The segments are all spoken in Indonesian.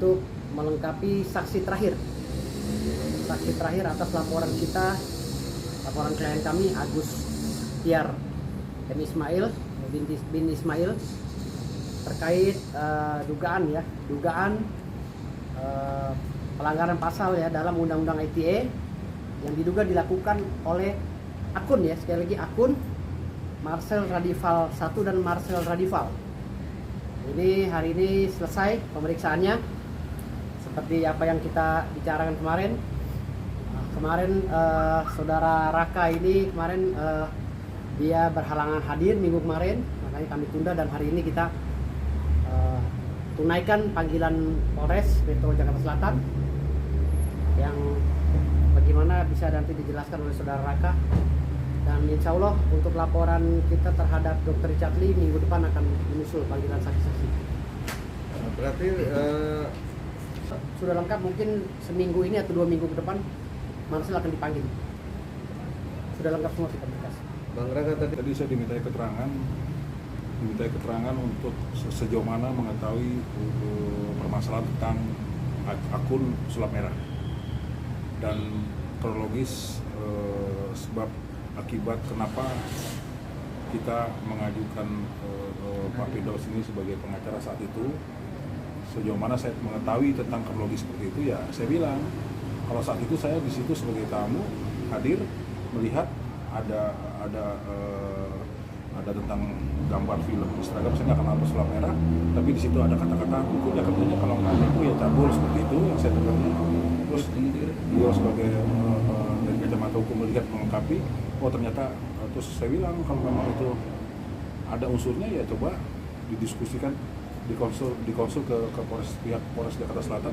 untuk melengkapi saksi terakhir atas laporan klien kami Agus Tiar M. Ismail bin Ismail terkait dugaan pelanggaran pasal ya dalam Undang-Undang ITE yang diduga dilakukan oleh akun ya, sekali lagi akun Marcel Radival 1 dan Marcel Radival. Ini hari ini selesai pemeriksaannya seperti apa yang kita bicarakan kemarin. Saudara Raka ini kemarin dia berhalangan hadir minggu kemarin, makanya kami tunda dan hari ini kita tunaikan panggilan Polres Metro Jakarta Selatan yang bagaimana bisa nanti dijelaskan oleh saudara Raka, dan insya Allah untuk laporan kita terhadap Dr. Richard Lee minggu depan akan menyusul panggilan saksi-saksi. Berarti sudah lengkap, mungkin seminggu ini atau 2 minggu ke depan Marcel akan dipanggil. Sudah lengkap semua kita berkas. Bang Raka Tadi saya dimintai keterangan untuk sejauh mana mengetahui permasalahan tentang akun sulap merah dan kronologis sebab akibat kenapa kita mengajukan Pak Firdaus ini sebagai pengacara saat itu. Sejauh mana saya mengetahui tentang kronologis seperti itu, ya saya bilang kalau saat itu saya di situ sebagai tamu hadir melihat ada tentang gambar film Instagram, saya nggak kenal apa sulap merah, tapi di situ ada kata-kata hukum ya, katanya kalau nggak itu ya cabul, seperti itu yang saya dengar. Terus dia sebagai dari kacamata hukum melihat melengkapi, oh ternyata, terus saya bilang kalau memang itu ada unsurnya ya coba didiskusikan, dikonsul ke pihak Polres Jakarta Selatan.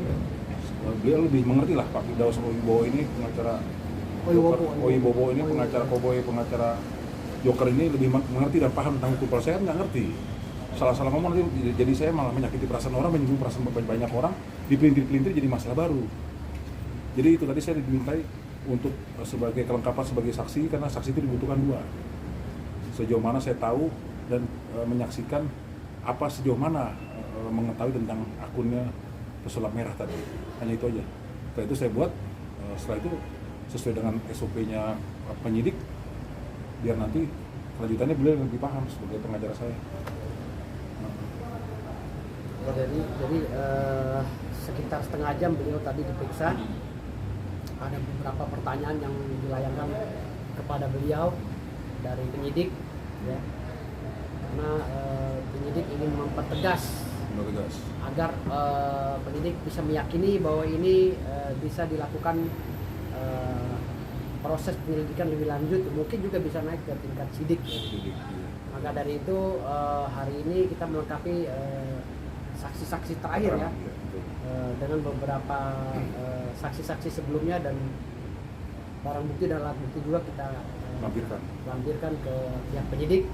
Beliau lebih mengerti lah, Pak Firdaus Owibowo ini pengacara Owibowo ini pengacara Koboy, pengacara Joker ini lebih mengerti dan paham tentang hukum. Kalau saya nggak ngerti, salah-salah ngomong nanti jadi saya malah menyakiti perasaan orang, menyinggung perasaan banyak orang, dipelintir-pelintir jadi masalah baru. Jadi itu tadi saya dimintai untuk sebagai kelengkapan sebagai saksi, karena saksi itu dibutuhkan 2. Sejauh mana saya tahu dan menyaksikan apa sejauh mana mengetahui tentang akunnya pesulap merah tadi, hanya itu aja. Setelah itu saya buat, setelah itu sesuai dengan SOP-nya penyidik, biar nanti kelanjutannya beliau lebih paham sebagai pengacara saya. Jadi sekitar setengah jam beliau tadi diperiksa. Ada beberapa pertanyaan yang dilayangkan kepada beliau dari penyidik, ya, karena penyidik ingin mempertegas agar penyidik bisa meyakini bahwa ini bisa dilakukan proses penyelidikan lebih lanjut, mungkin juga bisa naik ke tingkat sidik. Maka dari itu hari ini kita melengkapi saksi-saksi terakhir ya, dengan beberapa saksi-saksi sebelumnya, dan barang bukti dan alat bukti juga kita lampirkan ke pihak penyidik.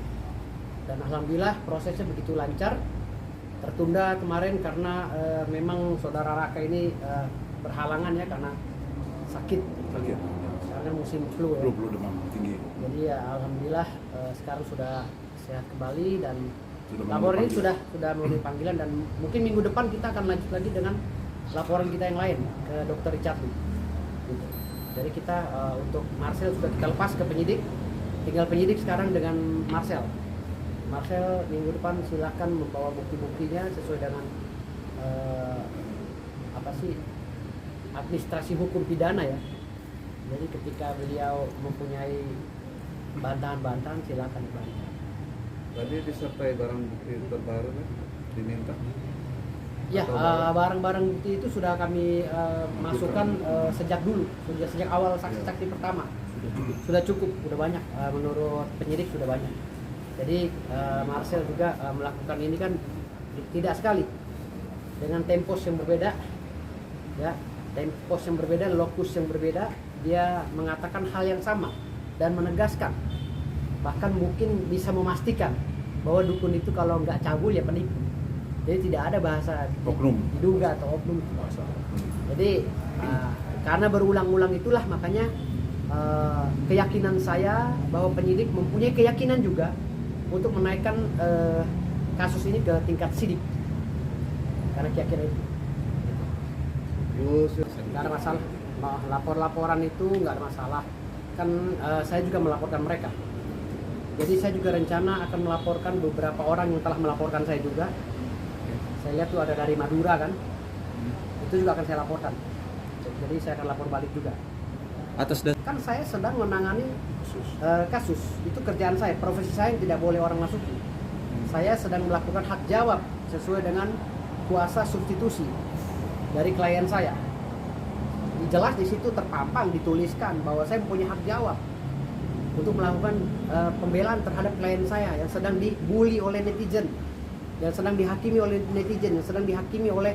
Dan alhamdulillah prosesnya begitu lancar. Tertunda kemarin karena memang saudara Raka ini berhalangan ya karena sakit. Karena musim flu ya. Flu demam tinggi. Jadi ya alhamdulillah sekarang sudah sehat kembali, dan laporan ini sudah memenuhi panggilan, dan mungkin minggu depan kita akan lanjut lagi dengan laporan kita yang lain ke Dr. Richard Lee. Gitu. Jadi kita untuk Marcel sudah kita lepas ke penyidik, tinggal penyidik sekarang dengan Marcel minggu depan silakan membawa bukti-buktinya sesuai dengan administrasi hukum pidana ya. Jadi ketika beliau mempunyai bantahan-bantahan silakan dibantah. tadi disertai barang bukti terbaru kan diminta? Ya, barang-barang bukti itu sudah kami masukkan sejak awal saksi-saksi pertama. Sudah cukup, sudah banyak. Menurut penyidik sudah banyak. Jadi Marcel juga melakukan ini kan tidak sekali, dengan tempos yang berbeda, ya, tempos yang berbeda, lokus yang berbeda. Dia mengatakan hal yang sama dan menegaskan, bahkan mungkin bisa memastikan bahwa dukun itu kalau nggak cabul ya penipu. Jadi tidak ada bahasa oknum, diduga atau oknum. Jadi karena berulang-ulang itulah makanya keyakinan saya bahwa penyidik mempunyai keyakinan juga untuk menaikkan kasus ini ke tingkat sidik, karena keyakinan itu. Oh, Nggak ada masalah. Lapor-laporan itu nggak ada masalah. Kan saya juga melaporkan mereka. Jadi saya juga rencana akan melaporkan beberapa orang yang telah melaporkan saya juga. Saya lihat tuh ada dari Madura kan. Itu juga akan saya laporkan. Jadi saya akan lapor balik juga. Kan saya sedang menangani kasus. Itu kerjaan saya, profesi saya yang tidak boleh orang masuk. Saya sedang melakukan hak jawab sesuai dengan kuasa substitusi dari klien saya. Jelas di situ terpampang, dituliskan bahwa saya mempunyai hak jawab untuk melakukan pembelaan terhadap klien saya yang sedang dibully oleh netizen, yang sedang dihakimi oleh netizen, yang sedang dihakimi oleh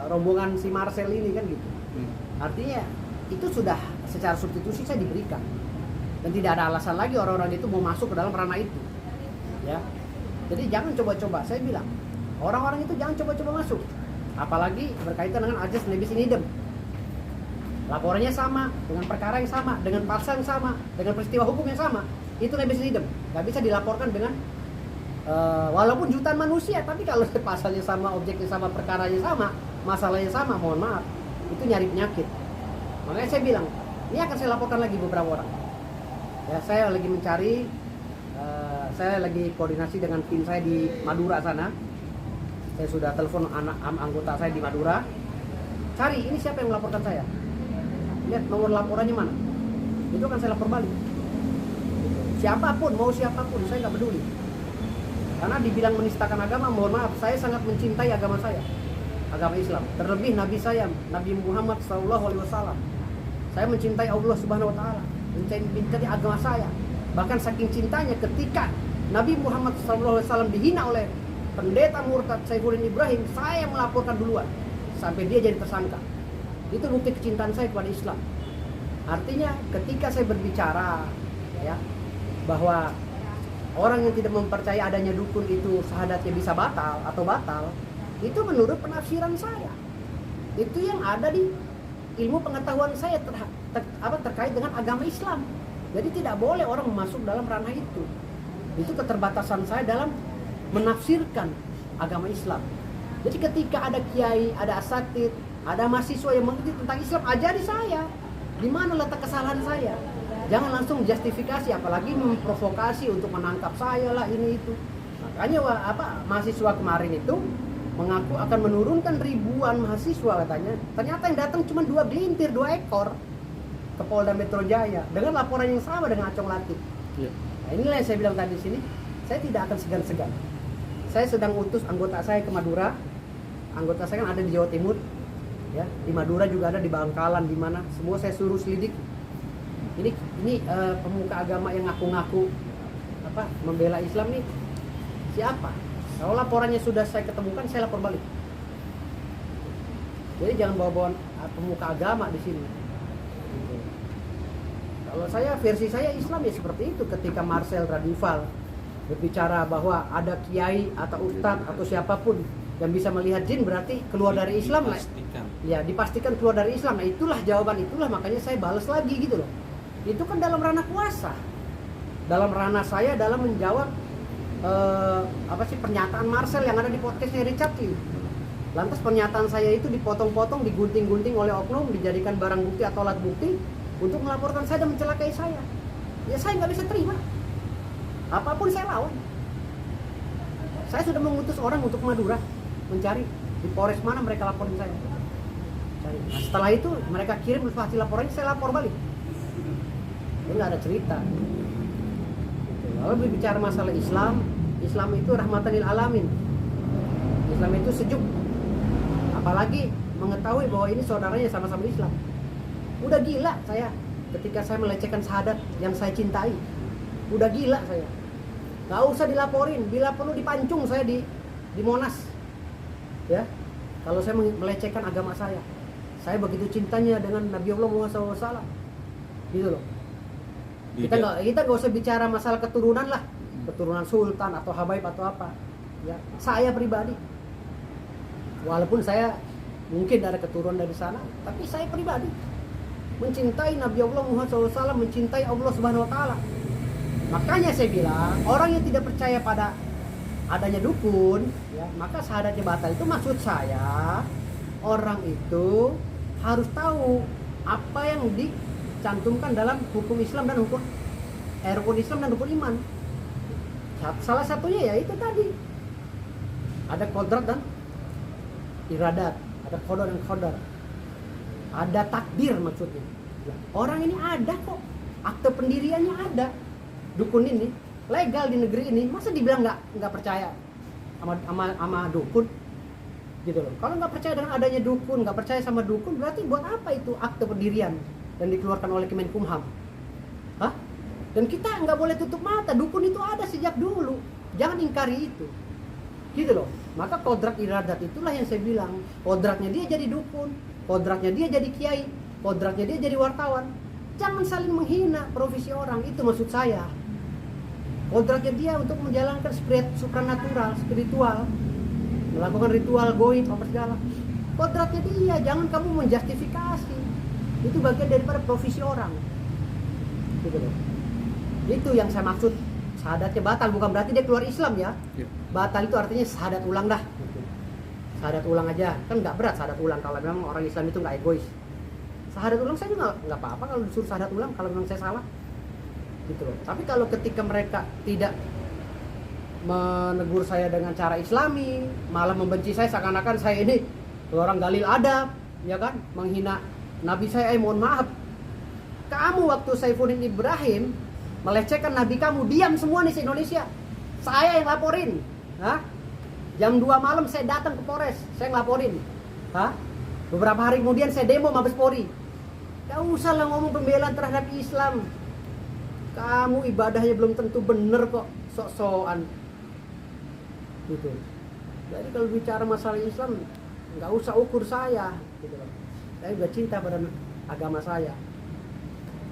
rombongan si Marcel ini kan gitu. Artinya itu sudah secara substitusi saya diberikan dan tidak ada alasan lagi orang-orang itu mau masuk ke dalam ranah itu, ya. Jadi jangan coba-coba, saya bilang orang-orang itu jangan coba-coba masuk, apalagi berkaitan dengan ajas nebis in idem. Laporannya sama, dengan perkara yang sama, dengan pasal yang sama, dengan peristiwa hukum yang sama, itu nebis in idem, nggak bisa dilaporkan dengan walaupun jutaan manusia, tapi kalau pasalnya sama, objeknya sama, perkaranya sama, masalahnya sama, mohon maaf, itu nyari penyakit. Makanya saya bilang, ini akan saya laporkan lagi beberapa orang. Ya, saya lagi mencari, saya lagi koordinasi dengan tim saya di Madura sana. Saya sudah telepon anggota saya di Madura. Cari, ini siapa yang melaporkan saya? Lihat nomor laporannya mana. Itu akan saya lapor balik. Siapapun, mau siapapun, saya nggak peduli. Karena dibilang menistakan agama, mohon maaf, saya sangat mencintai agama saya, agama Islam. Terlebih Nabi saya, Nabi Muhammad SAW. Saya mencintai Allah Subhanahu Wa Taala, mencintai agama saya. Bahkan saking cintanya ketika Nabi Muhammad SAW dihina oleh pendeta murtad Saifuddin Ibrahim, saya melaporkan duluan sampai dia jadi tersangka. Itu bukti kecintaan saya kepada Islam. Artinya ketika saya berbicara, ya, bahwa orang yang tidak mempercayai adanya dukun itu syahadatnya bisa batal atau batal, itu menurut penafsiran saya. Itu yang ada di ilmu pengetahuan saya terkait dengan agama Islam. Jadi tidak boleh orang masuk dalam ranah itu. Itu keterbatasan saya dalam menafsirkan agama Islam. Jadi ketika ada kiai, ada asatid, ada mahasiswa yang mengerti tentang Islam, ajari saya di mana letak kesalahan saya. Jangan langsung justifikasi, apalagi memprovokasi untuk menangkap saya lah ini itu. Makanya mahasiswa kemarin itu mengaku akan menurunkan ribuan mahasiswa katanya. Ternyata yang datang cuma 2 gelintir, 2 ekor ke Polda Metro Jaya dengan laporan yang sama dengan Acong Latif. Ya. Nah, inilah yang saya bilang tadi di sini, saya tidak akan segan-segan. Saya sedang utus anggota saya ke Madura. Anggota saya kan ada di Jawa Timur, ya, di Madura juga ada, di Bangkalan, di mana semua saya suruh selidik. Ini pemuka agama yang ngaku-ngaku membela Islam nih siapa? Kalau laporannya sudah saya ketemukan, saya lapor balik. Jadi jangan bawa-bawa pemuka agama di sini. Kalau versi saya Islam ya seperti itu. Ketika Marcel Radifal berbicara bahwa ada kiai atau ustadz atau siapapun yang bisa melihat jin, berarti keluar dari Islam lah. Ya, dipastikan keluar dari Islam. Nah, itulah jawaban, itulah makanya saya balas lagi gitu loh. Itu kan dalam ranah kuasa. Dalam ranah saya dalam menjawab pernyataan Marcel yang ada di podcastnya Richard Lee. Lantas pernyataan saya itu dipotong-potong, digunting-gunting oleh oknum, dijadikan barang bukti atau alat bukti untuk melaporkan saya dan mencelakai saya. Ya saya nggak bisa terima. Apapun saya lawan. Saya sudah mengutus orang untuk Madura mencari di Polres mana mereka laporin saya. Cari. Nah, setelah itu mereka kirim hasil laporannya, saya lapor balik. Ini nggak ada cerita. Lalu berbicara masalah Islam, Islam itu rahmatan lil alamin. Islam itu sejuk. Apalagi mengetahui bahwa ini saudaranya sama-sama Islam. Udah gila saya ketika saya melecehkan syahadat yang saya cintai. Udah gila saya. Gak usah dilaporin, bila perlu dipancung saya di Monas. Ya. Kalau saya melecehkan agama saya. Saya begitu cintanya dengan Nabi Allah Muhammad SAW. Gitu loh. Kita nggak usah bicara masalah keturunan lah, keturunan sultan atau habaib atau apa, ya. Saya pribadi, walaupun saya mungkin ada keturunan dari sana, tapi saya pribadi mencintai Nabi Allah Muhammad SAW, mencintai Allah Subhanahu Wa Taala. Makanya saya bilang orang yang tidak percaya pada adanya dukun, ya, maka syahadatnya batal. Itu maksud saya orang itu harus tahu apa yang dicantumkan dalam hukum Islam dan rukun Islam dan rukun iman. Salah satunya ya itu tadi, ada kodrat dan iradat, ada qada dan qadar, ada takdir maksudnya. Ya, orang ini ada kok, akte pendiriannya ada. Dukun ini legal di negeri ini, masa dibilang nggak percaya sama dukun gitu loh. Kalau nggak percaya dengan adanya dukun, nggak percaya sama dukun, berarti buat apa itu akte pendirian dan dikeluarkan oleh Kemenkumham? Hah? Dan kita nggak boleh tutup mata, dukun itu ada sejak dulu, jangan ingkari itu gitu loh. Maka kodrat iradat itulah yang saya bilang, kodratnya dia jadi dukun, kodratnya dia jadi kiai, kodratnya dia jadi wartawan. Jangan saling menghina profesi orang, itu maksud saya. Kodratnya dia untuk menjalankan supranatural, spiritual, melakukan ritual goib apa segala. Kodratnya dia, jangan kamu menjustifikasi. Itu bagian daripada profesi orang gitu loh. Itu yang saya maksud, syahadatnya batal, bukan berarti dia keluar Islam ya. Batal itu artinya syahadat ulang dah. Syahadat ulang aja, kan nggak berat syahadat ulang kalau memang orang Islam itu nggak egois. Syahadat ulang saya juga nggak apa-apa kalau disuruh syahadat ulang kalau memang saya salah, gitu loh. Tapi kalau ketika mereka tidak menegur saya dengan cara Islami, malah membenci saya seakan-akan saya ini orang galil adab, ya kan, menghina Nabi saya, mohon maaf. Kamu waktu Saifuddin Ibrahim melecehkan Nabi kamu, diam semua nih se-Indonesia. Saya yang laporin. Hah? Jam 2 malam saya datang ke Polres, saya ngelaporin. Hah? Beberapa hari kemudian saya demo Mabes Polri. Gak usah lah ngomong pembelaan terhadap Islam. Kamu ibadahnya belum tentu bener kok, sok-sokan. Gitu. Jadi kalau bicara masalah Islam, nggak usah ukur saya. Gitu loh. Saya udah cinta pada agama saya.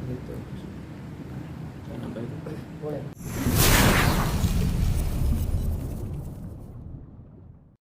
Gitu. Boleh.